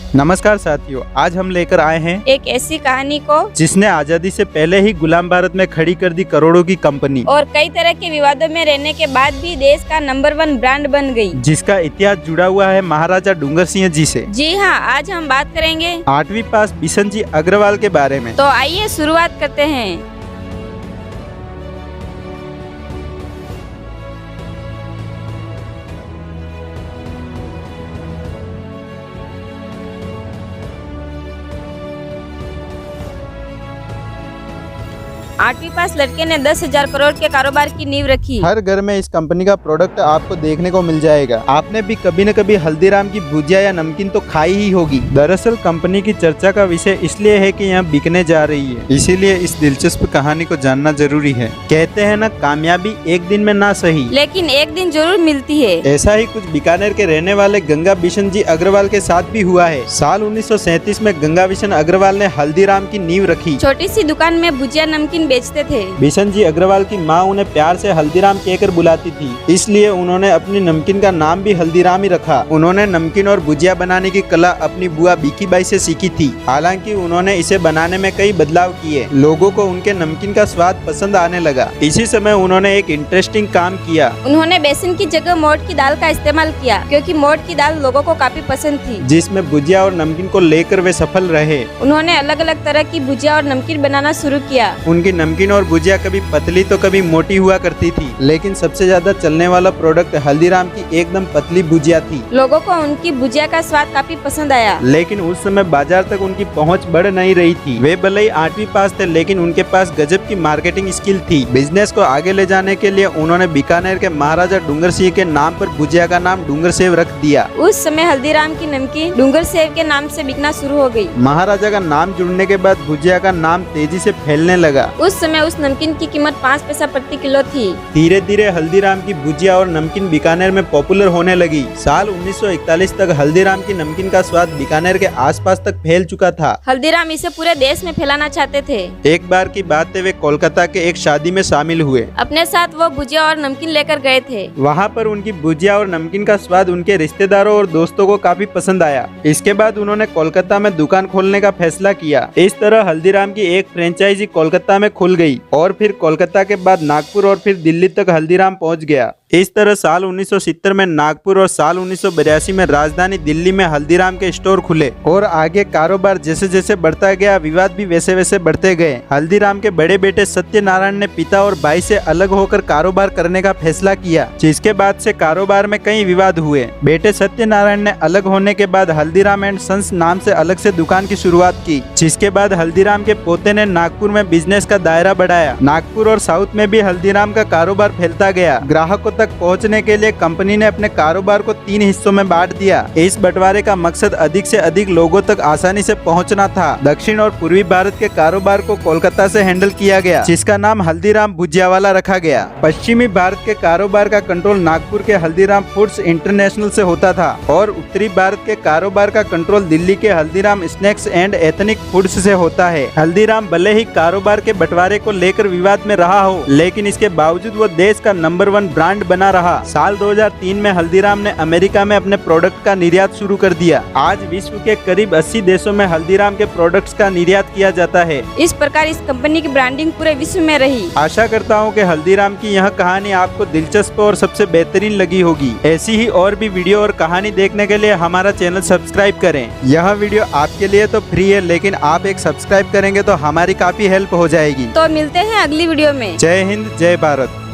नमस्कार साथियों, आज हम लेकर आए हैं एक ऐसी कहानी को जिसने आजादी से पहले ही गुलाम भारत में खड़ी कर दी करोड़ों की कंपनी और कई तरह के विवादों में रहने के बाद भी देश का नंबर 1 ब्रांड बन गई, जिसका इतिहास जुड़ा हुआ है महाराजा डूंगर सिंह जी से। जी हाँ, आज हम बात करेंगे 8वीं पास बिशन जी अग्रवाल के बारे में। तो आइए शुरुआत करते हैं। 8वीं पास लड़के ने 10,000 करोड़ के कारोबार की नींव रखी। हर घर में इस कंपनी का प्रोडक्ट आपको देखने को मिल जाएगा। आपने भी कभी न कभी हल्दीराम की भुजिया या नमकीन तो खाई ही होगी। दरअसल कंपनी की चर्चा का विषय इसलिए है कि यहाँ बिकने जा रही है, इसीलिए इस दिलचस्प कहानी को जानना जरूरी है। कहते हैं न, कामयाबी एक दिन में ना सही, लेकिन एक दिन जरूर मिलती है। ऐसा ही कुछ बीकानेर के रहने वाले गंगा बिशन जी अग्रवाल के साथ भी हुआ है। साल 1937 में गंगा बिशन अग्रवाल ने हल्दीराम की नींव रखी। छोटी सी दुकान में भुजिया नमकीन बेचते थे। बिशन जी अग्रवाल की माँ उन्हें प्यार से हल्दीराम कहकर बुलाती थी, इसलिए उन्होंने अपनी नमकीन का नाम भी हल्दीराम ही रखा। उन्होंने नमकीन और भुजिया बनाने की कला अपनी बुआ बीकी बाई से सीखी थी। हालांकि उन्होंने इसे बनाने में कई बदलाव किए। लोगों को उनके नमकीन का स्वाद पसंद आने लगा। इसी समय उन्होंने एक इंटरेस्टिंग काम किया। उन्होंने बेसन की जगह मोठ की दाल का इस्तेमाल किया, क्योंकि मोठ की दाल लोगों को काफी पसंद थी, जिसमें भुजिया और नमकीन को लेकर वे सफल रहे। उन्होंने अलग अलग तरह की भुजिया और नमकीन बनाना शुरू किया। उनकी नमकीन और भुजिया कभी पतली तो कभी मोटी हुआ करती थी, लेकिन सबसे ज्यादा चलने वाला प्रोडक्ट हल्दीराम की एकदम पतली भुजिया थी। लोगों को उनकी भुजिया का स्वाद काफी पसंद आया। लेकिन उस समय बाजार तक उनकी पहुंच बढ़ नहीं रही थी। वे भले ही 8वीं पास थे, लेकिन उनके पास गजब की मार्केटिंग स्किल थी। बिजनेस को आगे ले जाने के लिए उन्होंने बीकानेर के महाराजा डूंगर सिंह के नाम पर भुजिया का नाम डूंगर सेव रख दिया। उस समय हल्दीराम की नमकीन डूंगर सेव के नाम से बिकना शुरू हो गई। महाराजा का नाम जुड़ने के बाद भुजिया का नाम तेजी से फैलने लगा। उस समय उस नमकीन की कीमत 5 पैसा प्रति किलो थी। धीरे धीरे हल्दीराम की भुजिया और नमकीन बीकानेर में पॉपुलर होने लगी। साल 1941 तक हल्दीराम की नमकीन का स्वाद बीकानेर के आसपास तक फैल चुका था। हल्दीराम इसे पूरे देश में फैलाना चाहते थे। एक बार की बात है, वे कोलकाता के एक शादी में शामिल हुए। अपने साथ वो भुजिया और नमकीन लेकर गए थे। वहाँ पर उनकी भुजिया और नमकीन का स्वाद उनके रिश्तेदारों और दोस्तों को काफी पसंद आया। इसके बाद उन्होंने कोलकाता में दुकान खोलने का फैसला किया। इस तरह हल्दीराम की एक फ्रेंचाइजी कोलकाता में खुल गई और फिर कोलकाता के बाद नागपुर और फिर दिल्ली तक हल्दीराम पहुंच गया। इस तरह साल 1970 में नागपुर और साल 1982 में राजधानी दिल्ली में हल्दीराम के स्टोर खुले और आगे कारोबार जैसे जैसे बढ़ता गया, विवाद भी वैसे वैसे बढ़ते गए। हल्दीराम के बड़े बेटे सत्यनारायण ने पिता और भाई से अलग होकर कारोबार करने का फैसला किया, जिसके बाद से कारोबार में कई विवाद हुए। बेटे सत्यनारायण ने अलग होने के बाद हल्दीराम एंड सन्स नाम से अलग से दुकान की शुरुआत की, जिसके बाद हल्दीराम के पोते ने नागपुर में बिजनेस का दायरा बढ़ाया। नागपुर और साउथ में भी हल्दीराम का कारोबार फैलता गया। ग्राहकों तक पहुंचने के लिए कंपनी ने अपने कारोबार को 3 हिस्सों में बांट दिया। इस बंटवारे का मकसद अधिक से अधिक लोगों तक आसानी से पहुंचना था। दक्षिण और पूर्वी भारत के कारोबार को कोलकाता से हैंडल किया गया, जिसका नाम हल्दीराम भुजियावाला रखा गया। पश्चिमी भारत के कारोबार का कंट्रोल नागपुर के हल्दीराम फूड्स इंटरनेशनल से होता था और उत्तरी भारत के कारोबार का कंट्रोल दिल्ली के Haldiram snacks and ethnic foods से होता है। हल्दीराम भले ही कारोबार के बंटवारे को लेकर विवाद में रहा हो, लेकिन इसके बावजूद वो देश का नंबर 1 ब्रांड बना रहा। साल 2003 में हल्दीराम ने अमेरिका में अपने प्रोडक्ट का निर्यात शुरू कर दिया। आज विश्व के करीब 80 देशों में हल्दीराम के प्रोडक्ट्स का निर्यात किया जाता है। इस प्रकार इस कंपनी की ब्रांडिंग पूरे विश्व में रही। आशा करता हूँ कि हल्दीराम की यह कहानी आपको दिलचस्प और सबसे बेहतरीन लगी होगी। ऐसी ही और भी वीडियो और कहानी देखने के लिए हमारा चैनल सब्सक्राइब करें। यह वीडियो आपके लिए तो फ्री है, लेकिन आप एक सब्सक्राइब करेंगे तो हमारी काफी हेल्प हो जाएगी। तो मिलते हैं अगली वीडियो में। जय हिंद, जय भारत।